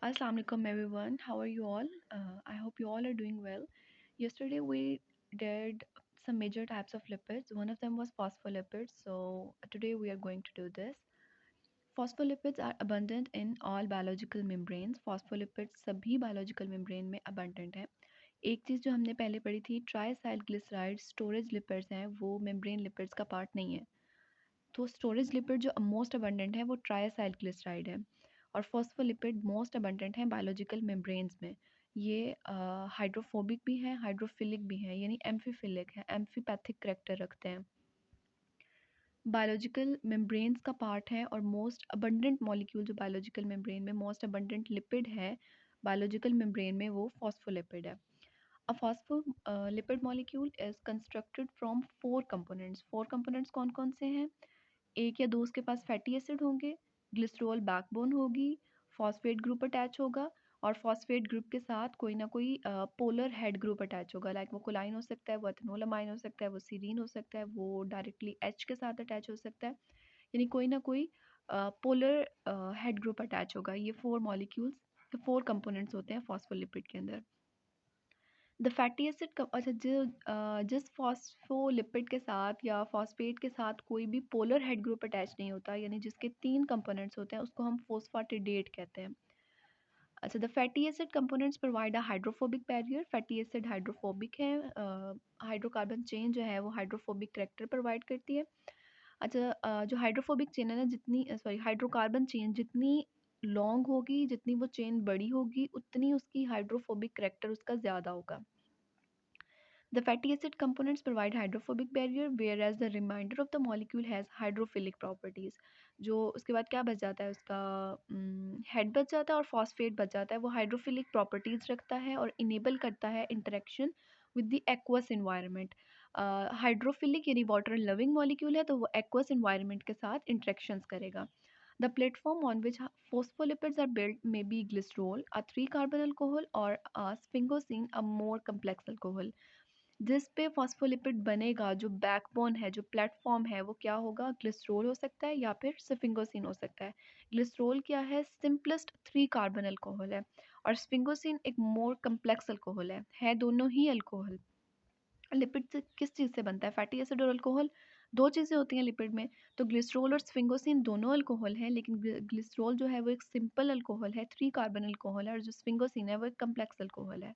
Assalamu alaikum everyone. How are you all? I hope you all are doing well. Yesterday we did some major types of lipids. One of them was phospholipids. So today we are going to do this. Phospholipids are abundant in all biological membranes. Phospholipids सभी biological membrane में abundant है. एक चीज़ जो हमने पहले पढ़ी थी triacyl glyceride storage lipids हैं वो मेम्ब्रेन लिपिड्स का पार्ट नहीं है. तो स्टोरेज लिपिड जो मोस्ट अबंडेंट है वो ट्राइसाइल ग्लिसराइड है और फॉस्फोलिपिड मोस्ट अबंडेंट हैं बायोलॉजिकल मेम्ब्रेन्स में. ये हाइड्रोफोबिक भी हैं हाइड्रोफिलिक भी हैं यानी एम्फीफिलिक हैं एम्फीपैथिक करेक्टर रखते हैं. बायोलॉजिकल मेम्ब्रेन्स का पार्ट है और मोस्ट अबंडेंट मॉलिक्यूल जो बायोलॉजिकल मेम्ब्रेन में मोस्ट अबंडेंट लिपिड है बायोलॉजिकल मेम्ब्रेन में वो फॉस्फोलिपिड है. A phospholipid molecule is constructed from four components कौन कौन से हैं? एक या दो उसके पास फैटी एसिड होंगे, ग्लिसरॉल बैकबोन होगी, फॉस्फेट ग्रुप अटैच होगा और फॉस्फेट ग्रुप के साथ कोई ना कोई पोलर हेड ग्रुप अटैच होगा. लाइक वो कोलाइन हो सकता है, वो एथेनोल अमाइन हो सकता है, वो सीरीन हो सकता है, वो डायरेक्टली एच के साथ अटैच हो सकता है. यानी कोई ना कोई पोलर हेड ग्रुप अटैच होगा. ये फोर मॉलिक्यूल्स फोर कंपोनेंट्स होते हैं फॉस्फोलिपिड के अंदर. द फैटी एसिड अच्छा जिस फॉस्फोलिपिड के साथ या फॉस्फेट के साथ कोई भी पोलर हेड ग्रुप अटैच नहीं होता यानी जिसके तीन कंपोनेंट्स होते हैं उसको हम फोस्फाटिडेट कहते हैं. अच्छा the fatty acid components provide a hydrophobic barrier. Fatty acid hydrophobic है. हाइड्रोकार्बन चेन जो है वो हाइड्रोफोबिक करेक्टर प्रोवाइड करती है. अच्छा जो हाइड्रोफोबिक चेन है ना जितनी सॉरी हाइड्रोकार्बन चेन जितनी लॉन्ग होगी जितनी वो चेन बड़ी होगी उतनी उसकी हाइड्रोफोबिक करेक्टर उसका ज़्यादा होगा. The fatty acid components provide hydrophobic barrier whereas the remainder of the molecule has hydrophilic properties. जो उसके बाद क्या बच जाता है उसका हेड बच जाता है और फॉस्फेट बच जाता है. वो हाइड्रोफिलिक प्रॉपर्टीज रखता है और इनेबल करता है interaction with the aqueous environment. Hydrophilic यानी वाटर लविंग मॉलिक्यूल है तो वो एक्वस इन्वायरमेंट के साथ इंटरेक्शंस करेगा. The platform on which phospholipids are built may be glycerol, a 3-carbon alcohol, or a sphingosine, a more complex alcohol. जिस पे phospholipid बनेगा जो बैकबोन है जो प्लेटफॉर्म है वो क्या होगा ग्लिसरॉल हो सकता है या फिर स्फिंगोसिन हो सकता है. ग्लिसरॉल क्या है सिंपलेस्ट 3-कार्बन अल्कोहल है और स्फिंगोसिन एक मोर कम्प्लेक्स अल्कोहल है दोनों ही अल्कोहल. लिपिड से किस चीज़ से बनता है फैटी एसिड और अल्कोहल. दो चीज़ें होती हैं लिपिड में. तो ग्लिसरॉल और स्फिंगोसिन दोनों अल्कोहल हैं लेकिन ग्लिसरॉल जो है वो एक सिंपल अल्कोहल है 3-कार्बन अल्कोहल है और जो स्फिंगोसिन है वो एक कम्प्लेक्स अल्कोहल है.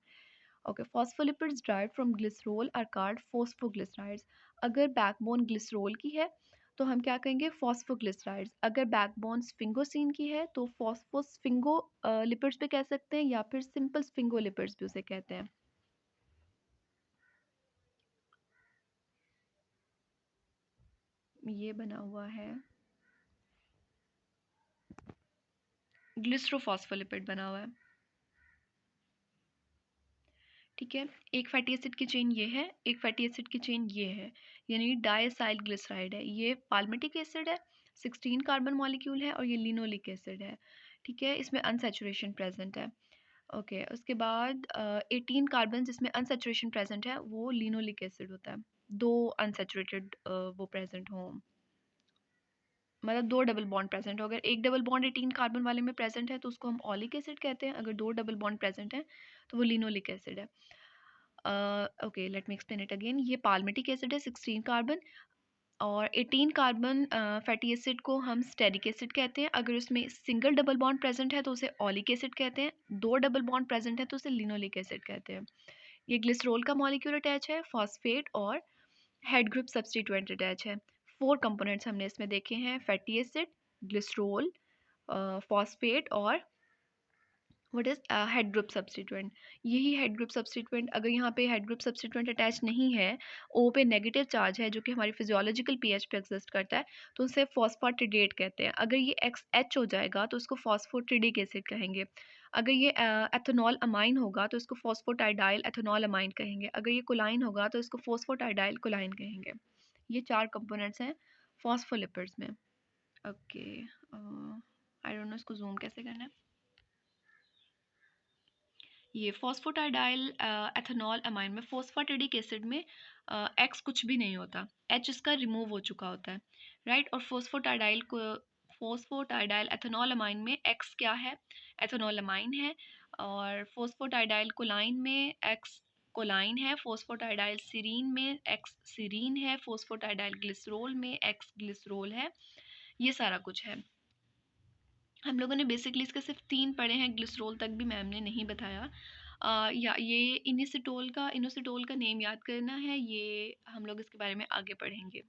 Okay phospholipids derived from glycerol are called phosphoglycerides. अगर बैकबोन ग्लिसरॉल की है तो हम क्या कहेंगे फॉस्फोग्लिसराइड्स. अगर बैकबोन स्फिंगोसिन की है तो फॉस्फोस्फिंगो लिपिड्स भी कह सकते हैं या फिर सिंपल स्फिंगोलिपिड्स भी उसे कहते हैं. ये बना हुआ है ग्लिसरोफॉस्फोलिपिड बना हुआ है. ठीक है एक फैटी एसिड की चेन ये है एक फैटी एसिड की चेन ये है यानी डायसाइल ग्लिसराइड है. ये पाल्मिटिक एसिड है 16 कार्बन मॉलिक्यूल है और ये लिनोलिक एसिड है. ठीक है इसमें अनसैचुरेशन प्रेजेंट है. ओके उसके बाद 18 कार्बन जिसमें अनसैचुरेशन प्रेजेंट है वो लिनोलिक एसिड होता है. दो अनसैचुरेटेड वो प्रेजेंट हों मतलब दो डबल बॉन्ड प्रेजेंट हो. अगर एक डबल बॉन्ड 18 कार्बन वाले में प्रेजेंट है तो उसको हम ऑलिक एसिड कहते हैं. अगर दो डबल बॉन्ड प्रेजेंट है तो वो लिनोलिक एसिड है. Okay let me explain it again. ये पाल्मिटिक एसिड है 16 कार्बन और 18 कार्बन फैटी एसिड को हम स्टेरिक एसिड कहते हैं. अगर उसमें सिंगल डबल बॉन्ड प्रेजेंट है तो उसे ऑलिक एसिड कहते हैं. दो डबल बॉन्ड प्रेजेंट है तो उसे लिनोलिक एसिड कहते हैं. ये ग्लिसरॉल का मॉलिक्यूल अटैच है फॉस्फेट और हेड ग्रुप सब्सटीट्यूएंट अटैच है. फोर कंपोनेंट्स हमने इसमें देखे हैं फैटी एसिड ग्लिसरॉल फॉस्फेट और what is head group substituent. यही हेड ग्रुप सब्सटीट्यूएंट अगर यहाँ पे हेड ग्रुप सब्सटीट्यूएंट अटैच नहीं है ओ पे नेगेटिव चार्ज है जो कि हमारी फिजियोलॉजिकल पीएच पे एग्जिस्ट करता है तो उसे फॉस्फाटिडेट कहते हैं. अगर ये एक्स एच हो जाएगा तो उसको फॉस्फोटिडिक एसिड कहेंगे. अगर ये एथेनॉल अमाइन होगा तो इसको फॉस्फोटाइडाइल एथेनॉल अमाइन कहेंगे. अगर ये कोलाइन होगा तो इसको फॉस्फोटाइडाइल कोलाइन कहेंगे. ये चार कंपोनेंट्स हैं फॉस्फोलिपिड्स में. ओके आई डोंट नो इसको जूम कैसे करना है. ये फॉस्फोटाइडाइल एथेनॉल अमाइन में फॉस्फाटिडिक एसिड में एक्स कुछ भी नहीं होता. एच इसका रिमूव हो चुका होता है राइट. और फॉस्फोटाइडाइल को फोस्फोटाइडाइल एथेनॉलमाइन में एक्स क्या है? एथेनॉलमाइन है। और फोस्फोटाइडाइल कोलाइन में एक्स कोलाइन है। फोस्फोटाइडाइल सीरीन में एक्स सीरीन है। फोस्फोटाइडाइल ग्लिसरोल में एक्स ग्लिसरोल है। ये सारा कुछ है। हम लोगों ने बेसिकली इसके सिर्फ 3 पढ़े हैं, ग्लिसरोल तक भी मैम ने नहीं बताया। या ये इनोसिटोल का नेम याद करना है, ये हम लोग इसके बारे में आगे पढ़ेंगे।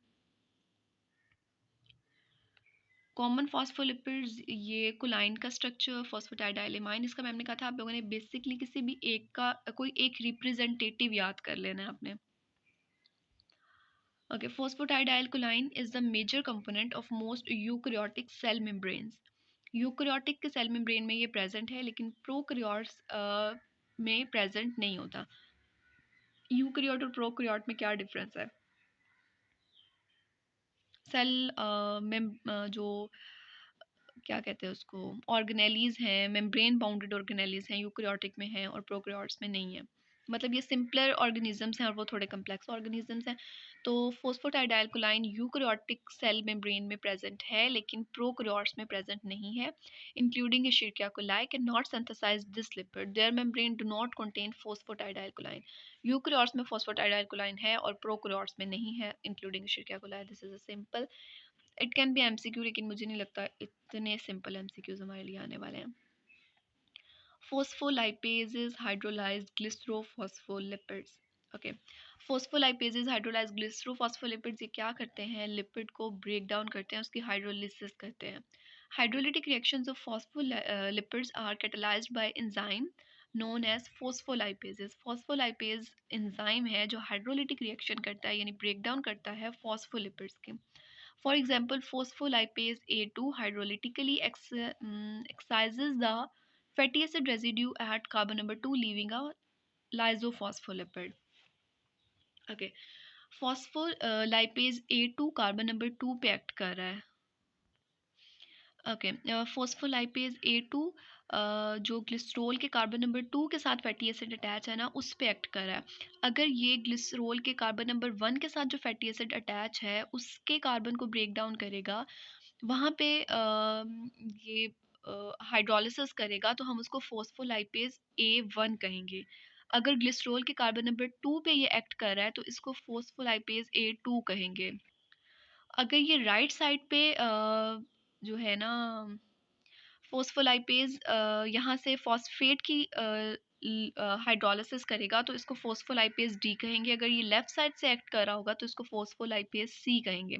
कॉमन फॉस्फोलिपिड्स, ये कोलाइन का स्ट्रक्चर, फॉस्फेटाइडाइलेमाइन, इसका मैम ने कहा था आप लोगों ने बेसिकली किसी भी एक का कोई एक रिप्रेजेंटेटिव याद कर लेना है आपने। Okay, phosphatidyl choline is the major component of most eukaryotic cell membranes. Eukaryotic के सेल मेम्ब्रेन में ये प्रेजेंट है, लेकिन प्रोकैरियोट्स में प्रेजेंट नहीं होता। यूकैरियोट और प्रोकैरियोट में क्या डिफरेंस है? सेल में जो क्या कहते हैं उसको, ऑर्गेनेलीज हैं, मेम्ब्रेन बाउंडेड ऑर्गेनेलीज हैं, यूकैरियोटिक में हैं और प्रोकैरियोट्स में नहीं है। मतलब ये सिंपलर ऑर्गेनिजम्स हैं और वो थोड़े कम्प्लेक्स ऑर्गेनिजम्स हैं। तो phosphatidyl choline eukaryotic cell membrane में प्रेजेंट है, लेकिन प्रोकैरियोट्स में प्रेजेंट नहीं है। Including Escherichia coli can not synthesise this lipid, their membrane do not contain phosphatidyl choline. Eukaryotes में फोस्फोटाइडाइल कोलाइन है और प्रोकैरियोट्स में नहीं है, including Escherichia coli. This is a simple, it can be MCQ, लेकिन मुझे नहीं लगता इतने सिंपल एमसीक्यूज हमारे लिए आने वाले हैं। Phospholipases hydrolyzed glycerophospholipids. Okay, phospholipases hydrolyse glycerophospholipids ये क्या करते हैं? लिपिड को ब्रेक डाउन करते हैं, उसकी हाइड्रोलिसिस करते हैं। Hydrolytic reactions of phospholipids are catalysed by enzyme known as phospholipases. Phospholipase enzyme है जो हाइड्रोलिटिक रिएक्शन करता है, यानी ब्रेक डाउन करता है फॉस्फोलिपिड्स के। For example, phospholipase A2 hydrolytically excises the fatty acid residue at carbon number 2, leaving a lysophospholipid. Okay, phospholipase A2 carbon number 2 पे act कर रहा है। ओके, फोस्फोलाइपेज A2 जो ग्लिसरोल के कार्बन नंबर 2 के साथ फैटी एसिड अटैच है ना, उस पे एक्ट कर रहा है। अगर ये ग्लिसरोल के कार्बन नंबर 1 के साथ जो फैटी एसिड अटैच है उसके कार्बन को ब्रेक डाउन करेगा, वहाँ पे ये हाइड्रोलिसिस करेगा, तो हम उसको फोस्फोलाइपेज A1 कहेंगे। अगर ग्लिसरोल के कार्बन नंबर 2 पे ये एक्ट कर रहा है तो इसको फोस्फोलाइपेज A2 कहेंगे। अगर ये राइट साइड पे जो है ना फोस्फोलाइपेज यहाँ से फॉस्फेट की हाइड्रोलिसिस करेगा तो इसको फोस्फोलाइपेज डी कहेंगे। अगर ये लेफ्ट साइड से एक्ट कर रहा होगा तो इसको फोस्फोलाइपेज सी कहेंगे।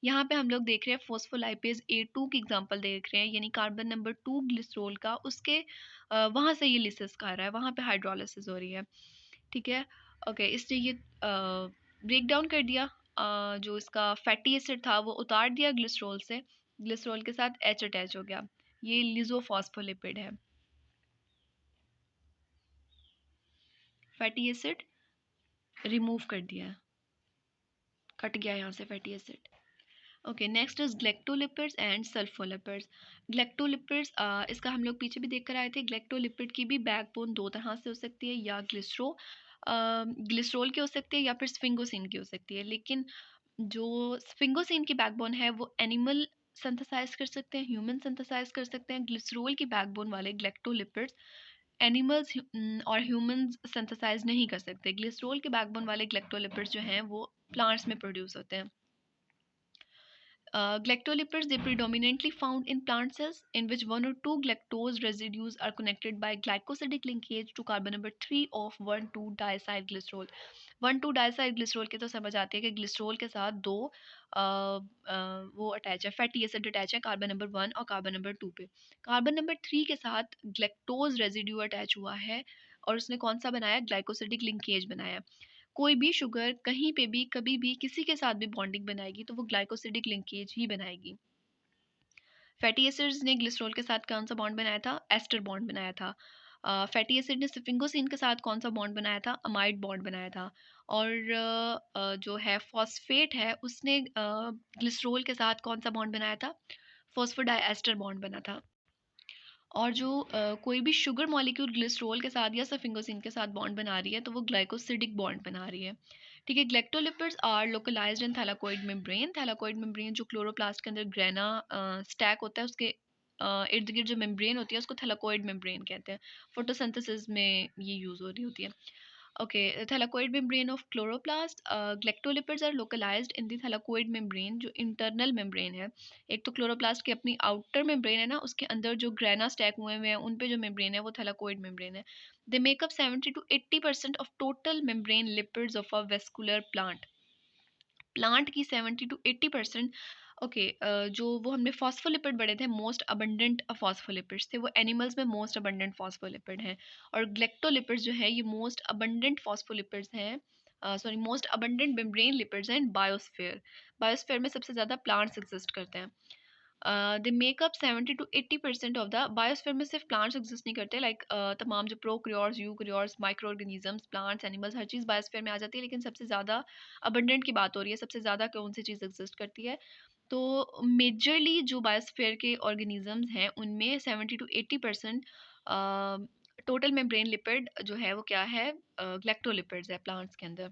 यहाँ पे हम लोग देख रहे हैं फोस्फोलाइपेज A2 की एग्जांपल देख रहे हैं, यानी कार्बन नंबर 2 ग्लिसरोल का, उसके वहाँ से ये लिसिस कर रहा है, वहाँ पे हाइड्रोलिसिस हो रही है। ठीक है, ओके, इसने ये ब्रेक डाउन कर दिया, जो इसका फैटी एसिड था वो उतार दिया ग्लिसरोल से, ग्लिसरोल के साथ H अटैच हो गया, ये लिजोफॉस्फोलिपिड है। फैटी एसिड रिमूव कर दिया है, कट गया यहाँ से fatty acid. Okay, next is galactolipids and sulfolipids. Galactolipids, इसका हम लोग पीछे भी देख कर आए थे। ग्लेक्टोलिपिड की भी बैकबोन दो तरह से हो सकती है, या ग्लिसरोल की हो सकती है या फिर स्फिंगोसिन की हो सकती है। लेकिन जो स्फिंगोसिन की बैकबोन है वो एनिमल सिंथेसाइज कर सकते हैं, ह्यूमन सिंथेसाइज कर सकते हैं। ग्लिसरोल की बैकबोन वाले ग्लेक्टोलिपिड्स एनिमल्स और ह्यूमंस सिंथेसाइज नहीं कर सकते। ग्लिसरोल के बैकबोन वाले ग्लेक्टोलिपिड्स जो हैं वो प्लांट्स में प्रोड्यूस होते हैं। Glectolipids, they predominantly found in plant cells in which one or two galactose residues are connected by glycosidic linkage to carbon number 3 of 1,2-diacylglycerol. 1,2-diacylglycerol के तो समझ आती है कि ग्लिसरोल के साथ दो वो अटैच है, फैटी एसिड अटैच है कार्बन नंबर 1 और कार्बन नंबर 2 पे। कार्बन नंबर 3 के साथ ग्लैक्टोज रेजिड्यू अटैच हुआ है और उसने कौन सा बनाया? ग्लाइकोसिडिक लिंकेज बनाया। कोई भी शुगर कहीं पे भी कभी भी किसी के साथ भी बॉन्डिंग बनाएगी तो वो ग्लाइकोसिडिक लिंकेज ही बनाएगी। फैटी एसिड्स ने ग्लिसरॉल के साथ कौन सा बॉन्ड बनाया था? एस्टर बॉन्ड बनाया था। फैटी एसिड ने स्फिंगोसिन के साथ कौन सा बॉन्ड बनाया था? अमाइड बॉन्ड बनाया था। और जो है फॉस्फेट है उसने ग्लिसरॉल के साथ कौन सा बॉन्ड बनाया था? फॉस्फोडाइएस्टर बॉन्ड बना था। और जो कोई भी शुगर मॉलिक्यूल ग्लिसरॉल के साथ या सफिंगोसिन के साथ बॉन्ड बना रही है तो वो ग्लाइकोसिडिक बॉन्ड बना रही है। ठीक है। Galactolipids are localised in thylakoid membrane. Thylakoid membrane जो क्लोरोप्लास्ट के अंदर ग्रेना स्टैक होता है, उसके इर्द गिर्द जो मेम्ब्रेन होती है उसको थैलाकोइड मेम्ब्रेन कहते हैं। फोटोसिंथेसिस में ये यूज हो रही होती है। Okay, thylakoid membrane of chloroplast. Galactolipids are localised in the thylakoid membrane, जो इंटरनल मेम्ब्रेन है। एक तो क्लोरोप्लास्ट की अपनी आउटर मेम्ब्रेन है ना, उसके अंदर जो ग्रेना स्टैक हुए हुए हैं उन पे जो मेम्ब्रेन है वो थैलाकोइड मेम्ब्रेन है। They make up 70 to 80% of total membrane lipids of a vascular plant. Plant की 70 to 80%। ओके, जो वो हमने फॉस्फोलिपिड पढ़े थे, मोस्ट अबंडेंट फॉस्फोलिपिड्स थे, वो एनिमल्स में मोस्ट अबंडेंट फॉस्फोलिपिड हैं। और ग्लेक्टोलिपिड्स जो है ये मोस्ट अबंडेंट फॉस्फोलिपिड्स हैं, sorry most abundant membrane lipids हैं बायोस्फीयर। बायोस्फीयर में सबसे ज़्यादा प्लांट्स एग्जिस्ट करते हैं। They make up 70 to 80% of the biosphere में सिर्फ प्लांट्स एग्जिस्ट नहीं करते, लाइक तमाम जो प्रोक्रियोर्स, यूक्रियोर्स, माइक्रो ऑर्गेनिजम्स, प्लांट्स, एनिमल्स, हर चीज़ बायोस्फीयर में आ जाती है, लेकिन सबसे ज़्यादा अबंडेंट की बात हो रही है, सबसे ज़्यादा कौन सी चीज़ एग्जिस्ट करती है। तो मेजरली जो बायोस्फीयर के ऑर्गेनिजम्स हैं उनमें 70 to 80% टोटल मेम्ब्रेन लिपिड जो है वो क्या है, ग्लेक्टोलिपिड्स है प्लांट्स के अंदर।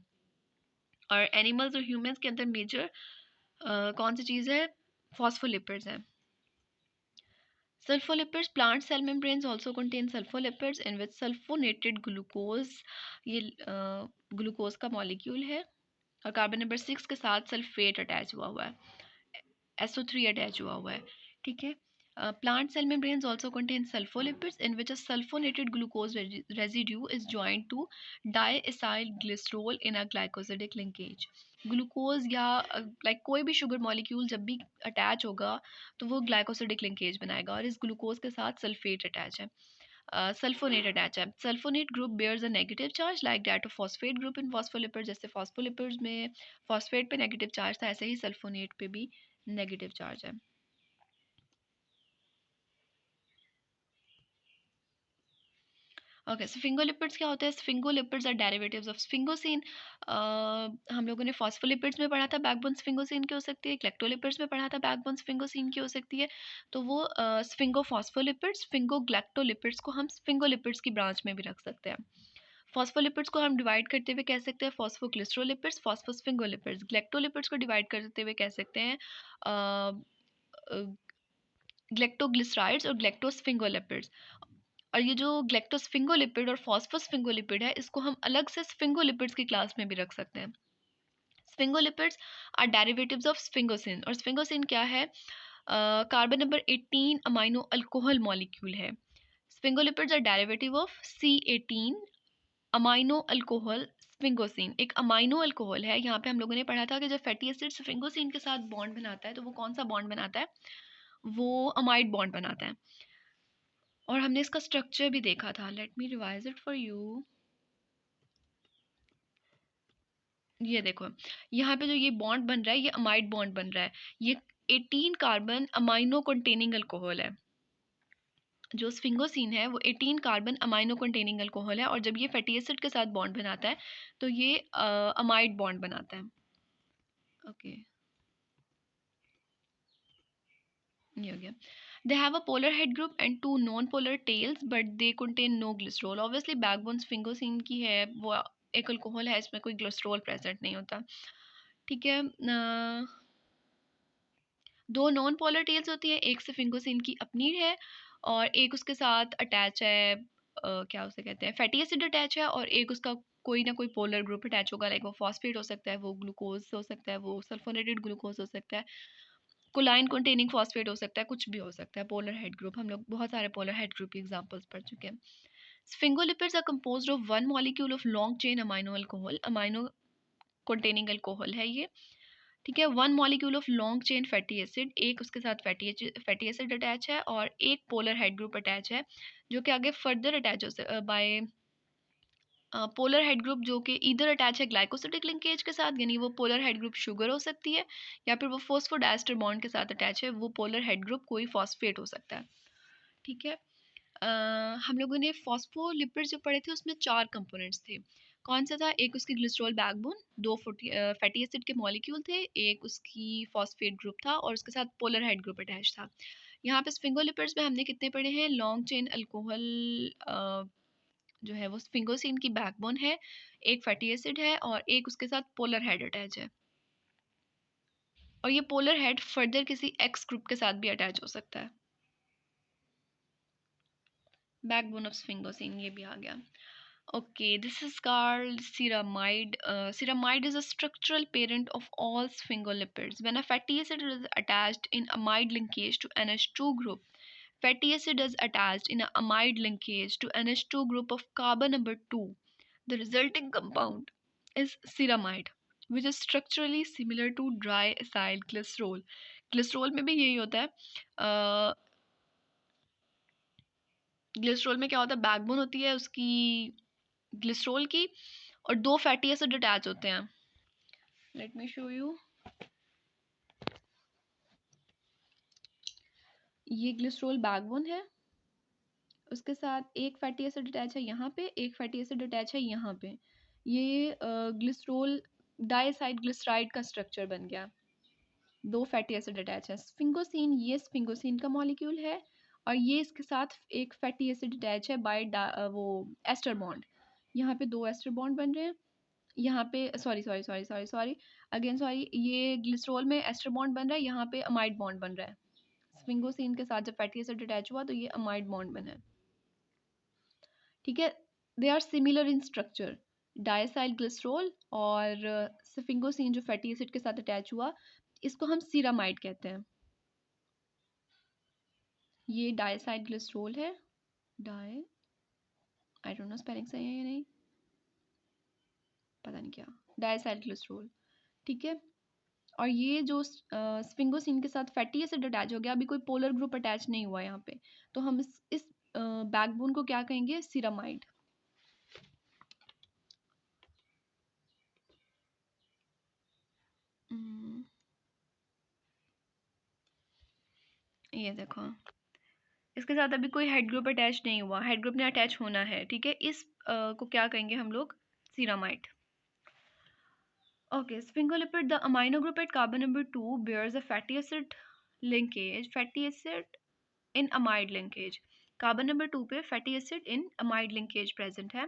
और एनिमल्स और ह्यूमंस के अंदर मेजर कौन सी चीज़ है, फॉस्फोलिपिड्स है। Sulfolipids, plant cell membranes also contain sulfolipids in which sulfonated glucose, ये ग्लूकोज का मॉलिक्यूल है, और कार्बन नंबर 6 के साथ सल्फेट अटैच हुआ हुआ है, SO3 अटैच हुआ हुआ है। ठीक है। Plant cell membranes also contain sulfolipids in which a sulfonated glucose residue is joined to diacyl glycerol in a glycosidic linkage. Glucose या लाइक कोई भी शुगर मॉलिक्यूल जब भी अटैच होगा तो वो ग्लाइकोसिडिक लिंकेज बनाएगा, और इस ग्लूकोज के साथ सल्फेट अटैच है, सल्फोनेट अटैच है। Sulphonate group bears a negative charge like that of phosphate group in phospholipid. जैसे फॉस्फोलिपिड्स में फॉस्फेट पे नेगेटिव चार्ज था, ऐसे ही सल्फोनेट पे भी नेगेटिव चार्ज है। ओके, स्फिंगोलिपिड्स क्या होते हैं? Sphingolipids are derivatives of sphingosine. हम लोगों ने फॉस्फोलिपिड्स में पढ़ा था बैकबोन स्फिंगोसिन की हो सकती है, ग्लेक्टोलिपिड्स में पढ़ा था बैकबोन स्फिंगोसिन की हो सकती है। तो वो स्फिंगोफॉस्फोलिपिड्स, स्फिंगोग्लेक्टोलिपिड्स को हम स्फिंगोलिपिड्स की ब्रांच में भी रख सकते हैं। फॉस्फोलिपिड्स को हम डिवाइड करते हुए कह सकते हैं फॉस्फोग्लिसरोलिपिड्स, फॉस्फोस्फिंगोलिपिड्स। ग्लेक्टोलिपिड्स को डिवाइड करते हुए कह सकते हैं ग्लेक्टोग्लिसराइड्स और ग्लेक्टोस्फिंगोलिपिड्स। और ये जो ग्लेक्टोस्फिंगोलिपिड और फॉस्फोस्फिंगोलिपिड है, इसको हम अलग से स्फिंगोलिपिड्स की क्लास में भी रख सकते हैं। Sphingolipids are derivatives of sphingosine, और स्फिंगोसिन क्या है? Carbon number 18 amino alcohol molecule है। Sphingolipids are derivative of C18 amino alcohol sphingosine. एक अमाइनो अल्कोहल है, यहाँ पे हम लोगों ने पढ़ा था कि जब फैटी एसिड स्फिंगोसिन के साथ बॉन्ड बनाता है तो वो कौन सा बॉन्ड बनाता है? वो अमाइड बॉन्ड बनाता है। और हमने इसका स्ट्रक्चर भी देखा था, let me revise it for you. ये देखो, यहाँ पे जो ये बॉन्ड बन रहा है ये अमाइड बॉन्ड बन रहा है। ये 18 कार्बन अमाइनो कंटेनिंग अल्कोहल है। जो स्फिंगोसिन है वो 18 कार्बन अमाइनो कंटेनिंग अल्कोहल है, और जब ये फैटी एसिड के साथ बॉन्ड बनाता है तो ये अमाइड बॉन्ड बनाता है। ओके, ये हो गया। They have a polar head group and two non polar tails but they contain no glycerol. Obviously backbone sphingosine की है, वो एक अल्कोहल है, इसमें कोई ग्लिसरॉल प्रेजेंट नहीं होता। ठीक है। दो नॉन पोलर टेल्स होती है, एक स्फिंगोसिन की अपनी है और एक उसके साथ अटैच है, क्या उसे कहते हैं, फैटी एसिड अटैच है, और एक उसका कोई ना कोई पोलर ग्रुप अटैच होगा, लाइक वो फॉस्फेट हो सकता है, वो ग्लूकोज हो सकता है, वो सल्फोनेटेड ग्लूकोज हो सकता है, कोलाइन कंटेनिंग फॉस्फेट हो सकता है, कुछ भी हो सकता है। पोलर हेड ग्रुप, हम लोग बहुत सारे पोलर हेड ग्रुप की एग्जांपल्स पढ़ चुके हैं। Sphingolipids are composed of one molecule of long chain amino alcohol. Amino containing alcohol है ये। ठीक है। One molecule of long chain fatty acid, एक उसके साथ फैटी एसिड अटैच है और एक पोलर हेड ग्रुप अटैच है, जो कि आगे फर्दर अटैच हो बाय पोलर हेड ग्रुप, जो कि इधर अटैच है ग्लाइकोसिडिक लिंकेज के साथ, यानी वो पोलर हेड ग्रुप शुगर हो सकती है, या फिर वो फोस्फोडाइस्टर बॉन्ड के साथ अटैच है, वो पोलर हेड ग्रुप कोई फॉस्फेट हो सकता है। ठीक है। हम लोगों ने फॉस्फोलिपिड्स जो पढ़े थे उसमें 4 कंपोनेंट्स थे। कौन सा था? एक उसकी ग्लिसरॉल बैकबोन, दो फैटी एसिड के मॉलिक्यूल थे, एक उसकी फॉस्फेट ग्रुप था और उसके साथ पोलर हेड ग्रुप अटैच था। यहाँ पे स्फिंगोलिपिड्स में हमने कितने पढ़े हैं? लॉन्ग चेन अल्कोहल जो है वो स्फिंगोसिन की बैकबोन है, एक फैटी एसिड है और एक उसके साथ पोलर हेड अटैच है। और ये पोलर हेड फर्दर किसी एक्स ग्रुप के साथ भी अटैच हो सकता है। बैकबोन ऑफ स्फिंगोसिन ये भी आ गया। Okay, this is called ceramide. Ceramide is a structural parent of all sphingolipids. When a fatty acid is attached in amide linkage to NH2 group, fatty acid is attached in a amide linkage to NH2 group of carbon number 2. The resulting compound is ceramide, which is structurally similar to dry acyl glycerol. Glycerol में भी यही होता है। Glycerol में क्या होता है, backbone होती है उसकी ग्लिसरॉल की, और दो फैटी एसिड अटैच होते हैं। Let me show you. ये ग्लिसरॉल बैकबोन है, उसके साथ एक फैटी एसिड अटैच है यहाँ पे, एक फैटी एसिड अटैच है यहाँ पे। ये ग्लिसरॉल डाइसाइड ग्लिसराइड का स्ट्रक्चर बन गया, दो फैटी एसिड अटैच है। स्फिंगोसिन, ये स्फिंगोसिन का मॉलिक्यूल है और ये इसके साथ एक फैटी एसिड अटैच है बाय वो एस्टर बॉन्ड। यहाँ पे दो एस्टर बॉन्ड बन रहे हैं, यहाँ पे sorry sorry sorry sorry sorry again sorry, ये ग्लिसरॉल में एस्टर बॉन्ड बन रहा है, यहाँ पे अमाइड बॉन्ड बन रहा है। स्फिंगोसिन के साथ जब फैटी एसिड अटैच हुआ तो ये अमाइड बॉन्ड बना है। ठीक है, they are similar in structure, diacyl glycerol और स्फिंगोसिन जो फैटी एसिड के साथ अटैच हुआ, इसको हम सीरामाइड कहते हैं। ये डायसाइल ग्लिसरॉल है, di, I don't know spelling सही है या नहीं, पता नहीं क्या, डायसाइल ग्लिसरॉल। ठीक है, और ये जो स्फिंगोसिन के साथ फैटी एसिड अटैच हो गया, अभी कोई पोलर ग्रुप अटैच नहीं हुआ यहाँ पे, तो हम इस बैकबोन को क्या कहेंगे, सीरामाइड। ये देखो, इसके साथ अभी कोई हेड ग्रुप अटैच नहीं हुआ, हेड ग्रुप ने अटैच होना है। ठीक है, इस को क्या कहेंगे हम लोग, ceramide. Okay, sphingolipid, the amino group at carbon number 2 bears a fatty acid linkage, fatty acid in amide linkage. Carbon number 2 पे fatty acid in amide linkage present है।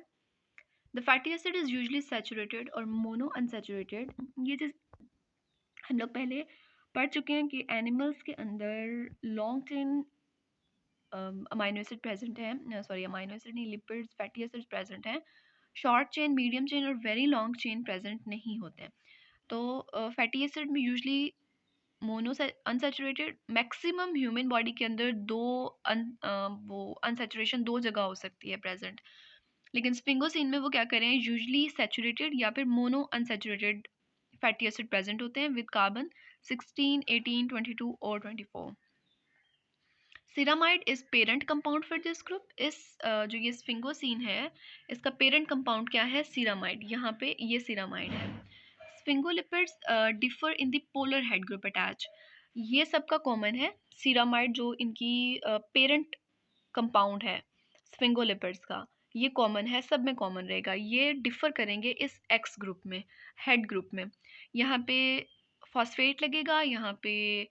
The fatty acid is usually saturated और mono unsaturated। ये चीज हम लोग पहले पढ़ चुके हैं कि एनिमल्स के अंदर long chain amino acid present है, सॉरी अमाइनो एसिड नहीं, लिपिड्स फैटी एसिड्स प्रेजेंट हैं। शॉर्ट चेन, मीडियम चेन और वेरी लॉन्ग चेन प्रेजेंट नहीं होते हैं। तो फैटी एसिड में usually mono unsaturated, maximum human body के अंदर वो अनसेचुरेशन दो जगह हो सकती है प्रेजेंट, लेकिन स्फिंगोसिन में वो क्या करें, यूजली सेचुरेटेड या फिर mono unsaturated fatty acid present होते हैं विद कार्बन 16, 18, 22 और 24। Ceramide is parent compound for this group. इस जो ये स्फिंगोसिन है, इसका पेरेंट कंपाउंड क्या है, सिरामाइड। यहाँ पे ये सिरामाइड है। Sphingolipids differ in the polar head group attach. ये सबका कॉमन है, सिरामाइड जो इनकी पेरेंट कंपाउंड है स्फिंगोलिपिड्स का, ये कॉमन है, सब में कॉमन रहेगा। ये डिफर करेंगे इस एक्स ग्रुप में, हेड ग्रुप में। यहाँ पे फॉस्फेट लगेगा, यहाँ पे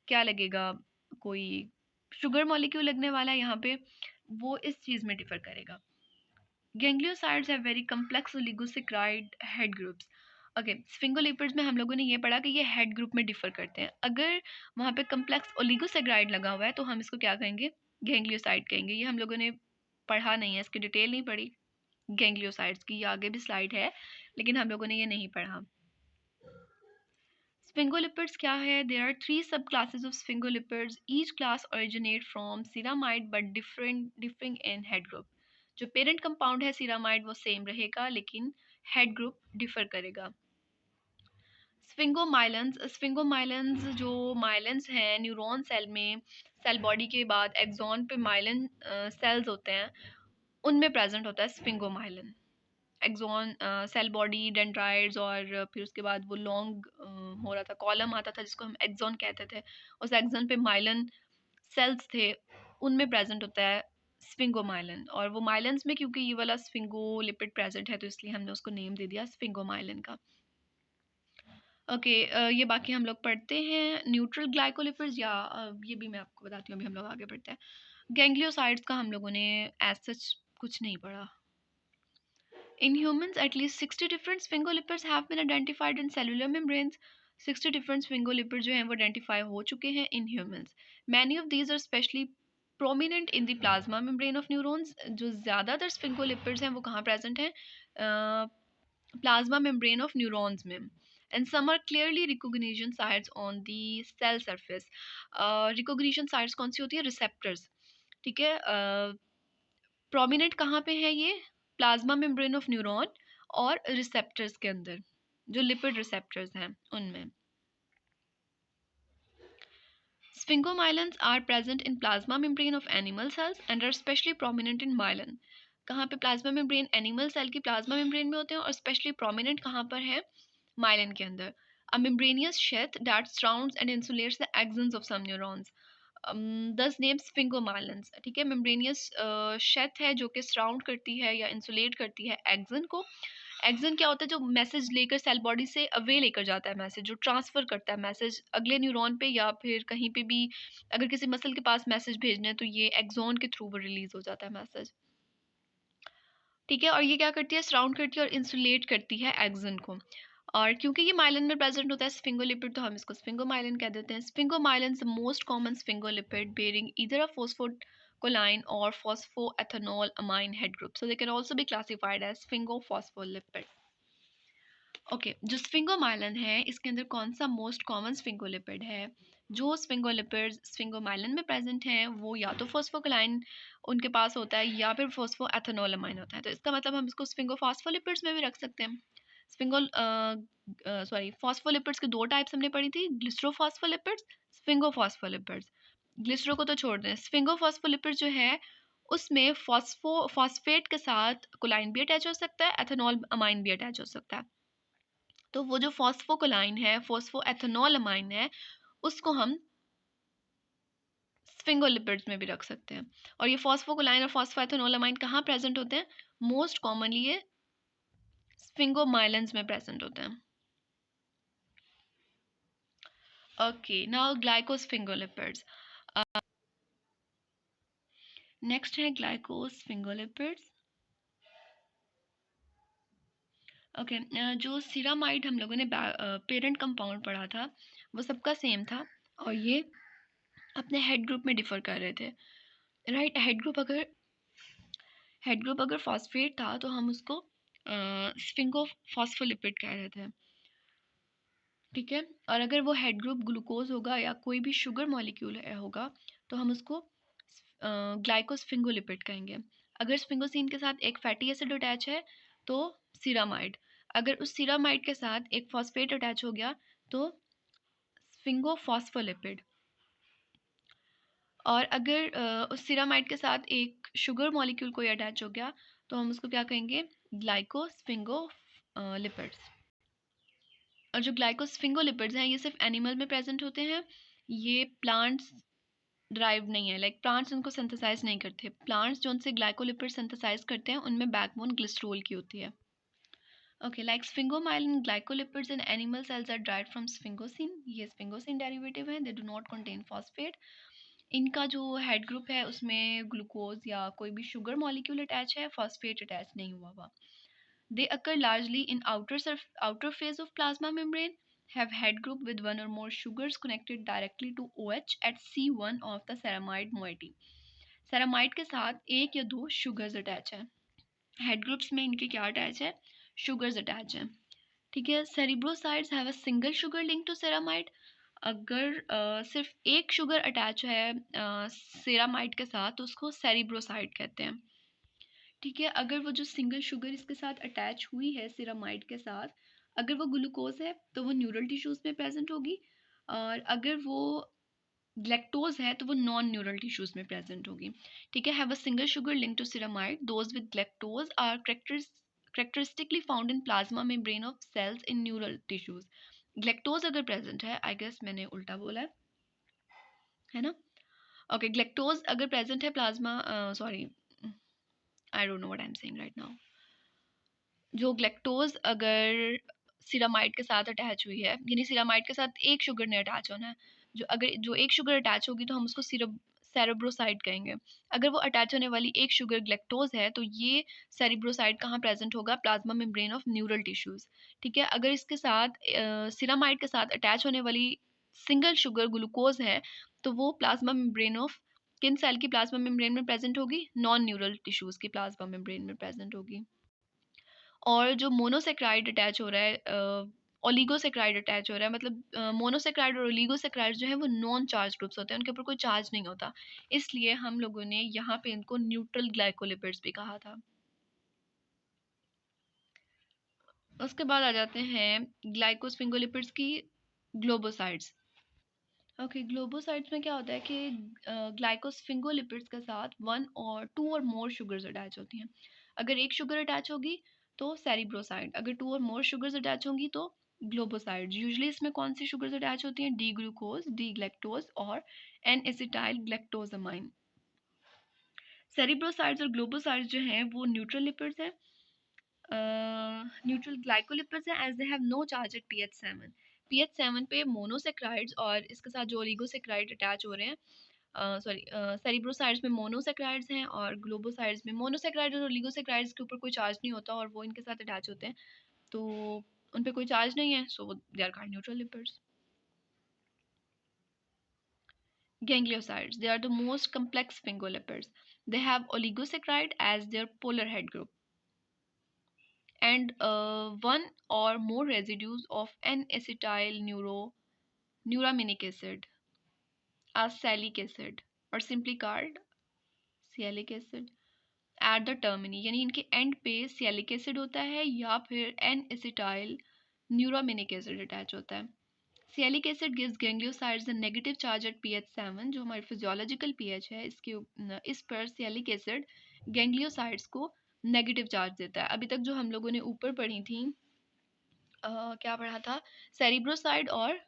क्या लगेगा, कोई शुगर मॉलिक्यूल लगने वाला है यहाँ पे, वो इस चीज़ में डिफर करेगा। Gangliosides have very complex oligosaccharide head groups. Okay, sphingolipids में हम लोगों ने ये पढ़ा कि ये हेड ग्रुप में डिफर करते हैं। अगर वहाँ पे कम्प्लेक्स ओलिगोसेग्राइड लगा हुआ है तो हम इसको क्या कहेंगे, गैंग्लियोसाइड कहेंगे। ये हम लोगों ने पढ़ा नहीं है, इसकी डिटेल नहीं पढ़ी गैंग्लियोसाइड्स की, ये आगे भी स्लाइड है, लेकिन हम लोगों ने ये नहीं पढ़ा। Sphingolipids क्या है? There are three subclasses of sphingolipids. Each class originate from ceramide but differing in head group. जो पेरेंट कंपाउंड है सीरामाइड वो सेम रहेगा, लेकिन हेड ग्रुप डिफर करेगा। स्फिंगोमाइलन्स जो माइलन्स हैं न्यूरॉन सेल में, सेल बॉडी के बाद एक्सॉन पे माइलन सेल्स होते हैं, उनमें प्रेजेंट होता है स्फिंगोमाइलन। एक्सॉन सेल बॉडी डेंड्राइड्स, और फिर उसके बाद वो लॉन्ग हो रहा था, कॉलम आता था जिसको हम एक्सॉन कहते थे, उस एक्सॉन पे माइलन सेल्स थे, उनमें प्रेजेंट होता है स्फिंगोमाइलन। और वो माइलन्स में क्योंकि ये वाला स्फिंगोलिपिड प्रेजेंट है तो इसलिए हमने उसको नेम दे दिया स्फिंगोमाइलन का। ओके, ये बाकी हम लोग पढ़ते हैं न्यूट्रल ग्लाइकोलिपिड्स, या ये भी मैं आपको बताती हूँ, अभी हम लोग आगे पढ़ते हैं। गैंग्लियोसाइड्स का हम लोगों ने एज सच कुछ नहीं पढ़ा, In humans, at least 60 different sphingolipids have been identified in cellular membranes. 60 different sphingolipids जो हैं वो identify हो चुके हैं in humans. Many of these are especially prominent in the plasma membrane of neurons. जो ज़्यादातर sphingolipids हैं वो कहाँ present हैं? Plasma membrane of neurons में. And some are clearly recognition sites on the cell surface. Recognition sites कौन सी होती है? Receptors. ठीक है. प्रोमिनेंट कहाँ पे है ये? प्लाज्मा मेम्ब्रेन ऑफ न्यूरॉन और रिसेप्टर्स के अंदर, जो लिपिड रिसेप्टर्स हैं उनमें. Sphingomyelins are present in plasma membrane of animal cells and are especially prominent in myelin. कहाँ पे प्लाज्मा मेम्ब्रेन एनिमल सेल की प्लाज्मा मेम्ब्रेन में होते हैं और स्पेशली प्रोमिनेंट कहाँ पर है? माइलिन के अंदर. A membranous sheath that surrounds and insulates the axons of some neurons. दस नेम स्फिंगोमाइलिन्स. ठीक है, मेम्ब्रेनियस शेथ है जो कि सराउंड करती है या इंसुलेट करती है एक्सन को. एक्सन क्या होता है? जो मैसेज लेकर सेल बॉडी से अवे लेकर जाता है, मैसेज जो ट्रांसफर करता है मैसेज अगले न्यूरॉन पे या फिर कहीं पे भी. अगर किसी मसल के पास मैसेज भेजना है तो ये एक्सॉन के थ्रू वो रिलीज हो जाता है मैसेज. ठीक है, और ये क्या करती है? सराउंड करती है और इंसुलेट करती है एक्सन को. और क्योंकि ये माइलिन में प्रेजेंट होता है स्फिंगोलिपिड, तो हम इसको स्फिंगोमाइलिन कह देते हैं. Sphingomyelin is the most common sphingolipid bearing either a phosphocholine or phosphoethanol amine head group, so they can also be classified as sphingophospholipid. Okay, जो स्फिंगोमाइलिन है इसके अंदर कौन सा मोस्ट कॉमन स्फिंगोलिपिड है? जो स्फिंगोलिपिड्स स्फिंगोमाइलिन में प्रेजेंट हैं वो या तो फोस्फोकोलाइन उनके पास होता है या फिर फोस्फोएथेनोलामाइन होता है. तो इसका मतलब हम इसको स्फिंगोफॉस्फोलिपिड्स में भी रख सकते हैं. स्फिंगोल फॉस्फोलिपिड्स के दो टाइप्स हमने पढ़ी थी, ग्लिसरोफॉस्फोलिपिड्स, स्फिंगोफॉस्फोलिपिड्स. ग्लिसरो को तो छोड़ दें. स्फिंगोफॉस्फोलिपिड्स जो है उसमें फॉस्फेट के साथ कोलाइन भी अटैच हो सकता है, एथेनॉल अमाइन भी अटैच हो सकता है. तो वो जो फॉस्फोकोलाइन है, फॉस्फोएथेनॉल अमाइन है, उसको हम स्फिंगोलिपिड्स में भी रख सकते हैं. और ये फॉस्फोकोलाइन और फॉस्फोएथेनॉल अमाइन कहाँ प्रेजेंट होते हैं? मोस्ट कॉमनली ये स्फिंगोमाइलिन्स में प्रेजेंट होते हैं. Okay, now glycosphingolipids. नेक्स्ट है ग्लाइकोस्फिंगोलिपिड्स. ओके, जो सीरामाइड हम लोगों ने पेरेंट कंपाउंड पढ़ा था वो सबका सेम था और ये अपने हेड ग्रुप में डिफर कर रहे थे. राइट, हेड ग्रुप अगर फॉस्फेट था तो हम उसको स्फिंगोफॉस्फोलिपिड कह रहे थे. ठीक है, और अगर वो हेड ग्रुप ग्लूकोज होगा या कोई भी शुगर मॉलिक्यूल होगा तो हम उसको ग्लाइकोस्फिंगोलिपिड कहेंगे. अगर स्फिंगोसिन के साथ एक फैटी एसिड अटैच है तो सीरामाइड. अगर उस सीरामाइड के साथ एक फॉस्फेट अटैच हो गया तो स्फिंगोफॉस्फोलिपिड. और अगर उस सीरामाइड के साथ एक शुगर मॉलिक्यूल कोई अटैच हो गया तो हम उसको क्या कहेंगे? ग्लाइकोस्फिंगोलिपिड्स. और जो ग्लाइकोस्फिंगोलिपिड्स हैं ये सिर्फ एनिमल में प्रेजेंट होते हैं, ये प्लांट्स ड्राइव नहीं है. लाइक प्लांट्स उनको सिंथेसाइज नहीं करते. प्लांट्स जो उनसे ग्लाइकोलिपिड सिंथेसाइज करते हैं उनमें बैकबोन ग्लिसरोल की होती है. Okay, like sphingomyelin glycolipids in animal cells are derived from sphingosine. ये स्फिंगोसिन डेरिवेटिव है. They do not contain phosphate. इनका जो हेड ग्रुप है उसमें ग्लूकोज या कोई भी शुगर मॉलिक्यूल अटैच है, फॉस्फेट अटैच नहीं हुआ. They occur largely in outer phase of plasma membrane, have head group with one or more sugars connected directly to OH at C1 of the ceramide moiety. ceramide के साथ एक या दो sugars attach है. Head groups में इनके क्या attach है? शुगर्स अटैच है. ठीक है, cerebrosides have a single sugar link to ceramide. अगर सिर्फ एक शुगर अटैच है सेरामाइड के साथ तो उसको सेरिब्रोसाइड कहते हैं. ठीक है, अगर वो जो सिंगल शुगर इसके साथ अटैच हुई है सिरामाइड के साथ, अगर वो ग्लूकोज है तो वो न्यूरल टिश्यूज में प्रेजेंट होगी. और अगर वो ग्लैक्टोज है तो वो नॉन न्यूरल टिश्यूज में प्रेजेंट होगी. ठीक है, have a single sugar link to ceramide. Those with galactose are characteristically found in plasma membrane of cells in neural tissues. Galactose अगर प्रेजेंट है, आई गेस मैंने उल्टा बोला है ना? ओके, ग्लैक्टोज अगर प्रेजेंट है plasma, sorry, I don't know what I am saying right now. जो ग्लैक्टोज अगर सिरामाइड के साथ अटैच हुई है, यानी सिरामाइड के साथ एक शुगर ने अटैच होना है, जो एक शुगर अटैच होगी तो हम उसको सेरेब्रोसाइड कहेंगे। अगर वो अटैच होने वाली एक शुगर ग्लैक्टोज है तो ये सेरेब्रोसाइड कहाँ प्रेजेंट होगा? Plasma membrane of neural tissues. ठीक है, अगर इसके साथ सिरामाइड के साथ अटैच होने वाली सिंगल शुगर ग्लूकोज है तो वो प्लाज्मा मेम्ब्रेन ऑफ किन सेल की प्लाज्मा मेम्ब्रेन में प्रेजेंट होगी? नॉन न्यूरल टिश्यूज की प्लाज्मा मेम्ब्रेन में प्रेजेंट होगी। और जो मोनोसेक्राइड अटैच हो रहा है, ओलिगोसेक्राइड अटैच हो रहा है, मतलब मोनोसेक्राइड और ओलिगोसेक्राइड जो है वो नॉन चार्ज ग्रुप्स होते हैं, उनके ऊपर कोई चार्ज नहीं होता, इसलिए हम लोगों ने यहाँ पे इनको न्यूट्रल ग्लाइकोलिपिड्स भी कहा था। उसके बाद आ जाते हैं ग्लाइकोस्फिंगोलिपिड्स की ग्लोबोसाइड्स। ओके, ग्लोबोसाइड्स में क्या होता है कि ग्लाइकोस्फिंगोलिपिड्स के साथ वन और टू और मोर शुगर्स अटैच होती हैं। अगर एक शुगर अटैच होगी तो सेरिब्रोसाइड, अगर टू और मोर शुगर्स अटैच होंगी तो ग्लोबोसाइड। यूजुअली इसमें कौन सी शुगर्स अटैच होती हैं? डी ग्लूकोज, डी ग्लैक्टोज और एन एसिटाइल ग्लैक्टोजामाइन। सेरिब्रोसाइड्स और ग्लोबोसाइड्स जो हैं वो न्यूट्रल लिपिड्स हैं, न्यूट्रल ग्लाइकोलिपिड्स हैं, as they have no charge at pH 7। PH 7 पे मोनोसेक्राइड्स और इसके साथ जो ओलिगोसेक्राइड अटैच हो रहे हैं, सॉरी, सेरिब्रोसाइड्स में मोनोसेक्राइड्स हैं और ग्लोबोसाइड्स में मोनोसेक्राइड और ओलिगोसेक्राइड्स के ऊपर कोई चार्ज नहीं होता और वो इनके साथ अटैच होते हैं, तो उन पे कोई चार्ज नहीं है, so they are called neutral lipids. Gangliosides, they are the most complex sphingolipids. They have oligosaccharide as their polar head group and one or more residues of N-acetyl neuraminic acid, as salic acid, or simply called sialic acid at the termini, यानी इनके and पे sialic acid होता है या फिर N acetyl न्यूरामिनिक acid attach होता है। Sialic acid gives gangliosides the negative charge at pH 7, जो हमारी फिजियोलॉजिकल पीएच है इसके इस पर सियालिक एसिड गैंग्लियोसाइड्स को नेगेटिव चार्ज देता है। अभी तक जो हम लोगों ने ऊपर पढ़ी थी, क्या पढ़ा था? सेरिब्रोसाइड और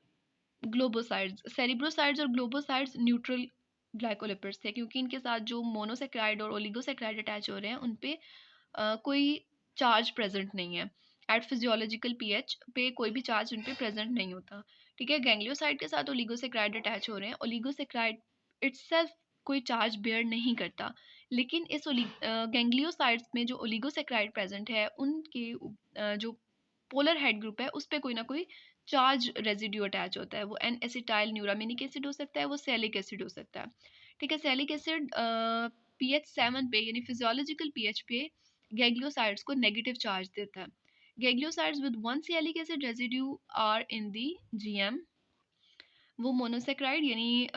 ग्लोबोसाइड्स। सेरिब्रोसाइड्स और ग्लोबोसाइड्स न्यूट्रल ग्लाइकोलिपिड्स थे क्योंकि इनके साथ जो मोनोसेक्राइड और ओलिगोसेक्राइड अटैच हो रहे हैं उन पे कोई चार्ज प्रेजेंट नहीं है। एट फिजियोलॉजिकल पीएच पे कोई भी चार्ज उन पे प्रेजेंट नहीं होता। ठीक है, गैंग्लियोसाइड के साथ ओलिगोसेक्राइड अटैच हो रहे हैं। ओलिगोसेक्राइड इटसेल्फ कोई चार्ज बेयर नहीं करता, लेकिन इस गैंग्लियोसाइड्स में जो ओलिगोसेक्राइड प्रेजेंट है उनके जो पोलर हेड ग्रुप है उस पे कोई ना कोई चार्ज रेजिड्यू अटैच होता है। वो एन एसिटाइल न्यूरामिनिक एसिड हो सकता है, वो सैलिक एसिड हो सकता है। ठीक है, सैलिक एसिड पीएच 7 पे यानी फिजियोलॉजिकल पीएच पे गैंग्लियोसाइड्स को नेगेटिव चार्ज देता है। Gangliosides with one sialic acid residue are in the GM, वो मोनोसेक्राइड यानी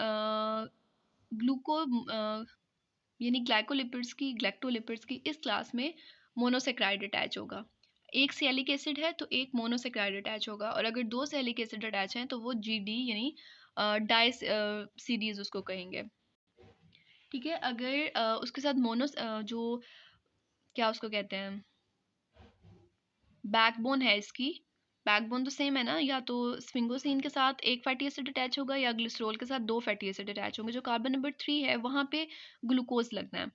ग्लूको यानी ग्लाइकोलिपिड्स की ग्लैक्टोलिपिड्स की इस क्लास में मोनोसेक्राइड अटैच होगा। एक सियालिक एसिड है तो एक मोनोसेक्राइड अटैच होगा, और अगर दो सियालिक एसिड अटैच हैं तो वो जीडी यानी डाई सीरीज उसको कहेंगे। ठीक है, अगर उसके साथ जो क्या उसको कहते हैं, बैकबोन है इसकी, बैकबोन तो सेम है ना, या तो स्फिंगोसिन के साथ एक फैटी एसिड अटैच होगा या ग्लिसरॉल के साथ दो फैटी एसिड अटैच होंगे। जो कार्बन नंबर 3 है वहाँ पे ग्लूकोज लगना है।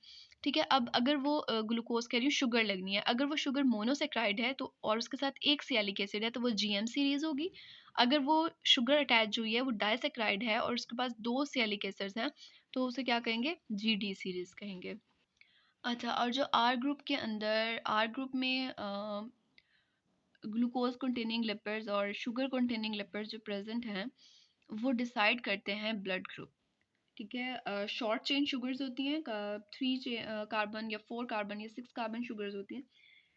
ठीक है, अब अगर वो ग्लूकोज कह रही हूँ शुगर लगनी है, अगर वो शुगर मोनोसेक्राइड है तो और उसके साथ एक सियालिक एसिड है तो वो जीएम सीरीज होगी। अगर वो शुगर अटैच हुई है वो डाइसेक्राइड है और उसके पास दो सियालिक एसिड्स हैं तो उसे क्या कहेंगे? जीडी सीरीज कहेंगे। अच्छा, और जो आर ग्रुप के अंदर, आर ग्रुप में ग्लूकोज कंटेनिंग लिपिड्स और शुगर कंटेनिंग लिपिड्स जो प्रेजेंट हैं वो डिसाइड करते हैं ब्लड ग्रुप। ठीक है, शॉर्ट चेन शुगर्स होती हैं, 3 कार्बन या 4 कार्बन या 6 कार्बन शुगर्स होती हैं।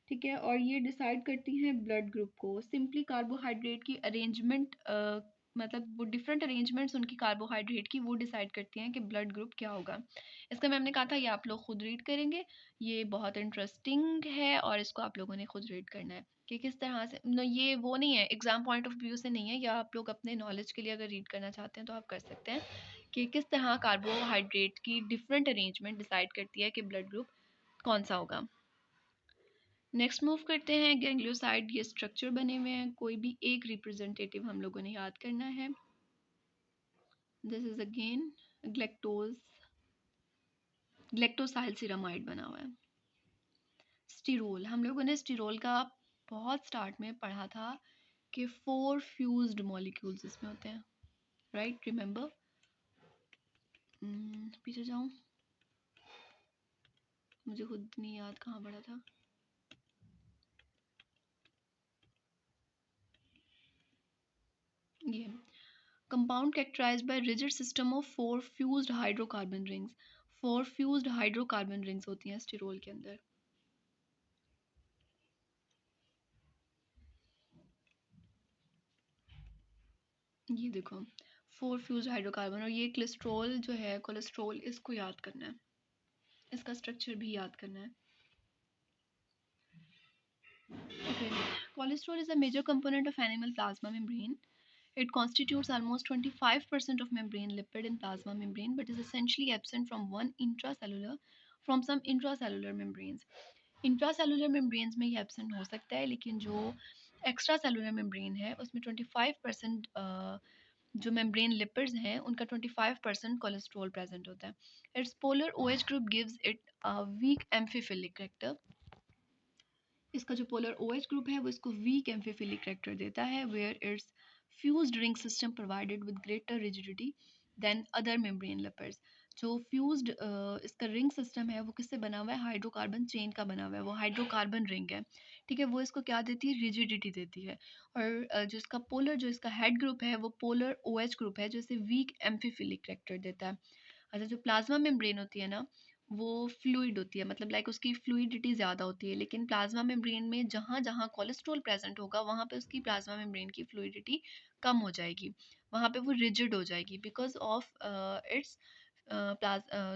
ठीक है, और ये डिसाइड करती हैं ब्लड ग्रुप को। सिंपली कार्बोहाइड्रेट की अरेंजमेंट, मतलब वो डिफरेंट अरेंजमेंट्स उनकी कार्बोहाइड्रेट की वो डिसाइड करती हैं कि ब्लड ग्रुप क्या होगा। इसका मैम ने कहा था ये आप लोग खुद रीड करेंगे, ये बहुत इंटरेस्टिंग है और इसको आप लोगों ने खुद रीड करना है कि किस तरह से ये वो नहीं है, एग्जाम पॉइंट ऑफ व्यू से नहीं है, या आप लोग अपने नॉलेज के लिए अगर रीड करना चाहते हैं तो आप कर सकते हैं कि किस तरह कार्बोहाइड्रेट की डिफरेंट अरेंजमेंट डिसाइड करती है कि ब्लड ग्रुप कौन सा होगा। नेक्स्ट मूव करते हैं, गैंग्लियोसाइड ये स्ट्रक्चर बने हुए हैं, कोई भी एक रिप्रेजेंटेटिव हम लोगों ने याद करना है। दिस इज अगेन ग्लेक्टोसाइलसिरामाइड बना हुआ है। स्टिरोल, हम लोगों ने स्टिरोल का बहुत स्टार्ट में पढ़ा था कि 4 फ्यूज्ड मॉलिक्यूल्स इसमें होते हैं, राइट? रिमेंबर, पीछे जाऊं, मुझे खुद नहीं याद कहाँ पड़ा था। ये compound characterized by rigid system of four fused hydrocarbon rings। Four fused hydrocarbon rings होती हैं स्टिरोल के अंदर। ये देखो, फोर फ्यूज्ड हाइड्रोकार्बन, और ये कोलेस्ट्रॉल जो है, कोलेस्ट्रॉल, इसको याद करना है, इसका स्ट्रक्चर भी याद करना है। Okay. Cholesterol is a major component of animal plasma membrane. It constitutes almost 25% of membrane lipid in plasma membrane, but is essentially absent from some intracellular membranes. Intracellular membranes में ये absent हो सकता है, लेकिन जो extracellular membrane है उसमें 25% जो membrane lipids हैं उनका 25% cholesterol present होता है. Its polar OH group gives it a weak amphiphilic character. इसका जो पोलर OH ग्रुप है वो इसको वीक एम्फीफिलिक कैरेक्टर देता है, where its fused ring system provided with greater rigidity than other membrane lipids. जो फ्यूज्ड इसका रिंग सिस्टम है वो किससे बना हुआ है, हाइड्रोकार्बन चेन का बना हुआ है, वो हाइड्रोकार्बन रिंग है, ठीक है। वो इसको क्या देती है, रिजिडिटी देती है। और जो इसका पोलर, जो इसका हेड ग्रुप है वो पोलर OH ग्रुप है जो इसे वीक एम्फीफिलिक कैरेक्टर देता है। अच्छा, जो प्लाज्मा मेम्ब्रेन होती है ना वो फ्लूइड होती है, मतलब लाइक उसकी फ्लूइडिटी ज़्यादा होती है, लेकिन प्लाज्मा मेम्ब्रेन में जहाँ जहाँ कोलेस्ट्रॉल प्रेजेंट होगा वहाँ पे उसकी प्लाज्मा मेम्ब्रेन की फ्लूइडिटी कम हो जाएगी, वहाँ पे वो रिजिड हो जाएगी, बिकॉज ऑफ इट्स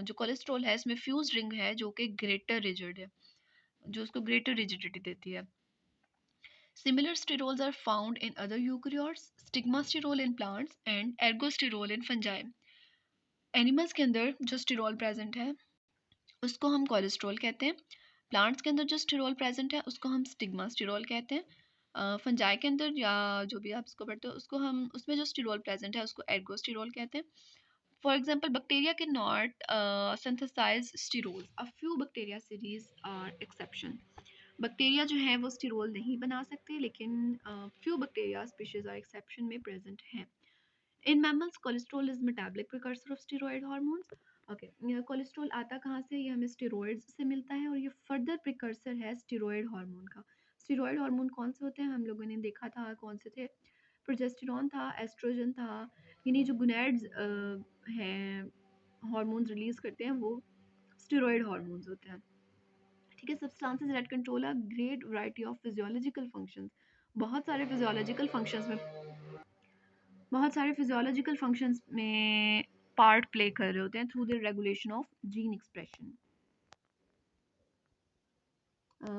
जो कोलेस्ट्रॉल है इसमें फ्यूज रिंग है जो कि ग्रेटर रिजिड है, जो उसको ग्रेटर रिजिडिटी देती है। Similar sterols are found in other eukaryotes, stigmasterol in plants and ergosterol in fungi. Animals के अंदर जो स्टिरोल प्रेजेंट है उसको हम कोलेस्ट्रॉल कहते हैं, प्लांट्स के अंदर जो स्टिरोल प्रेजेंट है उसको हम स्टिग्मा स्टिरोल कहते हैं, फंजाई के अंदर या जो भी आप इसको पढ़ते हो उसको हम, उसमें जो स्टिरोल प्रेजेंट है उसको एर्गोस्टिरोल कहते हैं। For example bacteria can not synthesise sterol, a few bacteria series are exception. Bacteria जो है वो स्टिरोल नहीं बना सकते, लेकिन few bacteria species are exception में प्रेजेंट हैं। In mammals, cholesterol is metabolic precursor of steroid hormones. Okay, cholesterol आता कहाँ से, ये हमें स्टेरॉइड्स से मिलता है और ये फर्दर प्रिकर्सर है स्टेरॉइड हार्मोन का। स्टेरॉइड हार्मोन कौन से होते हैं, हम लोगों ने देखा था कौन से थे, प्रोजेस्टेरॉन था, एस्ट्रोजन था, यानी जो गुनैड्स हैं हार्मोन्स रिलीज करते हैं वो स्टेरॉइड हार्मोन्स होते हैं, ठीक है। Substances that control a great variety of physiological functions, बहुत सारे फिजियोलॉजिकल फंक्शंस में, बहुत सारे फिजियोलॉजिकल फंक्शंस में पार्ट प्ले कर रहे होते हैं through the regulation of gene expression.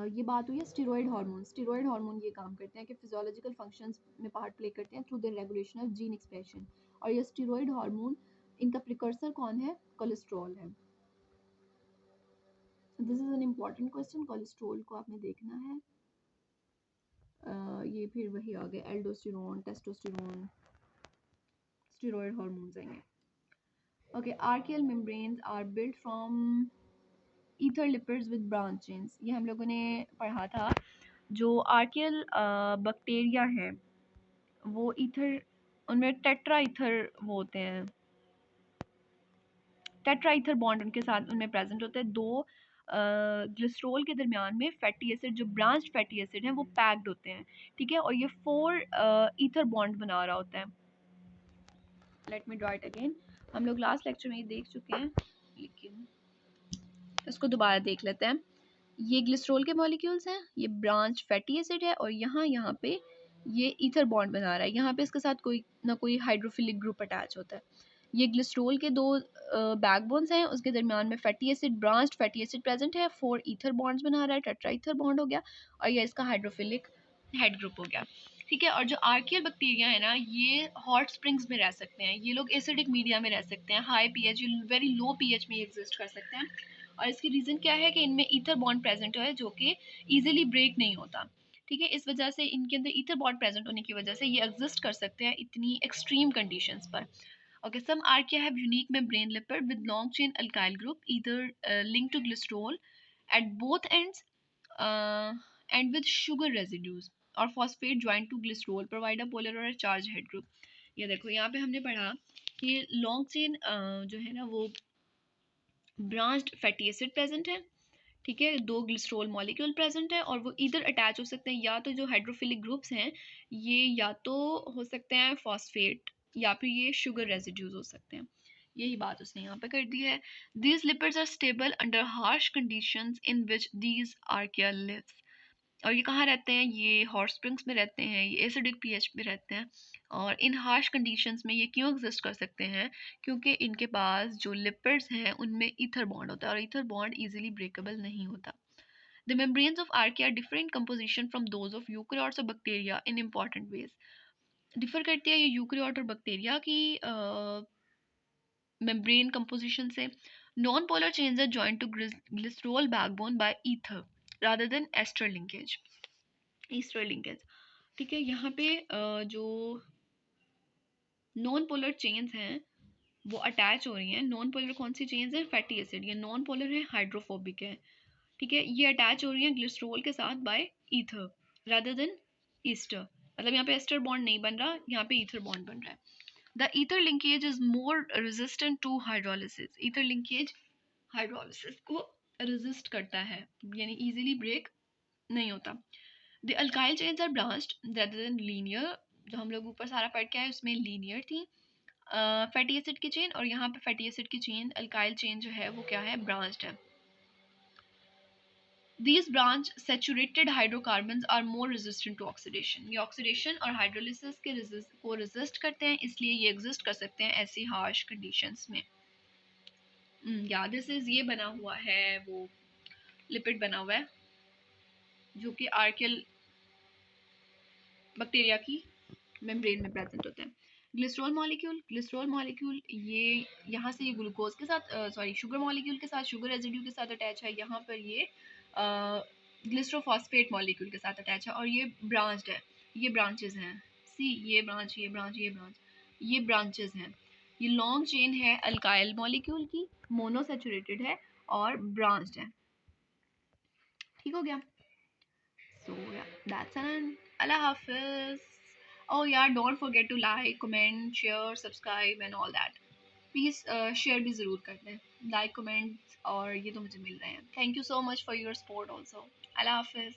ये बात हुई है स्टेरॉइड हार्मोन। स्टेरॉइड हार्मोन ये काम करते हैं कि फिजियोलॉजिकल फंक्शंस में पार्ट प्ले करते हैं through the regulation of gene expression, और ये स्टेरॉइड हार्मोन, इनका प्रिकर्सर कौन है, कोलेस्ट्रॉल है। This is an important question, cholesterol को आपने देखना है। ये फिर वही आ गया, एल्डोस्टेरोन, टेस्टोस्टेरोन, स्टेरॉइड हार्मोन्स आएंगे। Okay, archaeal membranes are built from ether lipids with branch chains, ये हम लोगों ने पढ़ा था। जो आर्कियल बैक्टीरिया है वो ईथर, उनमें टेट्रा ईथर वो होते हैं, टेट्रा ईथर बॉन्ड उनके साथ उनमें प्रेजेंट होते हैं। दो ग्लिसरॉल के दरमियान में फैटी एसिड, जो ब्रांच फैटी एसिड हैं वो पैक्ड होते हैं, ठीक है, और ये 4 ईथर बॉन्ड बना रहा होता है। Let me draw it again, हम लोग लास्ट लेक्चर में ये देख चुके हैं, लेकिन इसको दोबारा देख लेते हैं। ये ग्लिसरॉल के मॉलिक्यूल्स हैं, ये ब्रांच फैटी एसिड है, और यहाँ पे ये ईथर बॉन्ड बना रहा है, यहाँ पे इसके साथ कोई ना कोई हाइड्रोफिलिक ग्रुप अटैच होता है। ये ग्लिसरॉल के दो बैकबोन्स हैं, उसके दरमियान में fatty acid, branched fatty acid present है, 4 ईथर बॉन्ड्स बना रहा है, टेट्रा ईथर बॉन्ड हो गया, और ये इसका हाइड्रोफिलिक हेड ग्रुप हो गया, ठीक है। और जो आर्कियल बैक्टीरिया है ना, ये हॉट स्प्रिंग्स में रह सकते हैं, ये लोग एसिडिक मीडिया में रह सकते हैं, high pH, very low pH में एग्जिस्ट कर सकते हैं। और इसकी रीज़न क्या है कि इनमें ईथर बॉन्ड प्रेजेंट है जो कि ईजिली ब्रेक नहीं होता, ठीक है। इस वजह से इनके अंदर ईथर बॉन्ड प्रेजेंट होने की वजह से ये एग्जिस्ट कर सकते हैं इतनी एक्सट्रीम कंडीशंस पर। Okay, some archaea have unique membrane lipid with long chain alkyl group, either linked to glycerol at both ends and with sugar residues, or phosphate joined to glycerol provide a polar or a charged head group. ये देखो, यहाँ पे हमने पढ़ा कि long chain जो है ना वो ब्रांच्ड फैटी एसिड प्रेजेंट है, ठीक है, दो ग्लिसरॉल मॉलिक्यूल प्रेजेंट है, और वो इधर अटैच हो सकते हैं, या तो जो हाइड्रोफिलिक ग्रुप्स हैं ये या तो हो सकते हैं फॉस्फेट या फिर ये शुगर रेजिड्यूज हो सकते हैं। यही बात उसने यहाँ पे कर दी है। These lipids are stable under harsh conditions in which these archaea lives. और ये कहाँ रहते हैं, ये हॉट स्प्रिंग्स में रहते हैं, ये एसिडिक पीएच में रहते हैं। और इन हार्श कंडीशंस में ये क्यों एग्जिस्ट कर सकते हैं, क्योंकि इनके पास जो लिपिड्स हैं उनमें ईथर बॉन्ड होता है, और ईथर बॉन्ड इजीली ब्रेकेबल नहीं होता। The membranes of archaea differ in composition from those of eukaryotes or bacteria in important ways. Differ करती है ये यूकरियोट और बैक्टीरिया की मेम्ब्रेन कंपोजिशन से। Non polar chains are joint to glycerol backbone by ether rather than ester linkage, ester linkage. ठीक है, यहाँ पे जो नॉन पोलर चेन्स हैं वो अटैच हो रही हैं। नॉन पोलर कौन सी चेन्स हैं, फैटी एसिड, ये नॉन पोलर है, हाइड्रोफोबिक है, ठीक है, ये अटैच हो रही है ग्लिसरॉल के साथ by ether rather than ester. मतलब यहाँ पे एस्टर बॉन्ड नहीं बन रहा, यहाँ पे ईथर बॉन्ड बन रहा है। The ether linkage is more resistant to hydrolysis. Ether linkage hydrolysis को रेजिस्ट करता है, यानी इजीली ब्रेक नहीं होता। The alkyl chains are branched rather than linear. जो हम लोग ऊपर सारा पढ़ के आए उसमें लीनियर थी फैटी एसिड की चेन, और यहाँ पे फैटी एसिड की चेन अल्काइल चेन जो है वो क्या है, ब्रांच्ड है। These branch saturated hydrocarbons are more resistant to oxidation. ये oxidation और hydrolysis के को resist करते हैं, इसलिए ये exist कर सकते हैं ऐसी harsh conditions में। या दिस इज ये बना हुआ है, वो लिपिड बना हुआ है जो कि आर्कियल बैक्टीरिया की मेम्ब्रेन में प्रेजेंट होता है। ग्लिसरॉल मॉलिक्यूल ये यहाँ से ये ग्लूकोज के साथ सॉरी शुगर मॉलिक्यूल के साथ, शुगर रेजिड्यू के साथ अटैच है। यहाँ पर ये ग्लिसरोफॉस्फेट मॉलिक्यूल के साथ अटैच है, और ये ब्रांच्ड है, ये ब्रांचेस हैं। सी ये ब्रांच, ये ब्रांच, ये ब्रांच, ये ब्रांचेस हैं। ये लॉन्ग चेन है अल्काइल मॉलिक्यूल की, मोनोसेचुरेटेड है और ब्रांच्ड है। ठीक हो गया? So yeah, that's an Allah Hafiz. Oh yeah, don't forget to like, comment, share, subscribe and all that. Please share भी ज़रूर कर दें, like, comment, और ये तो मुझे मिल रहे हैं। Thank you so much for your support also. Allah Hafiz.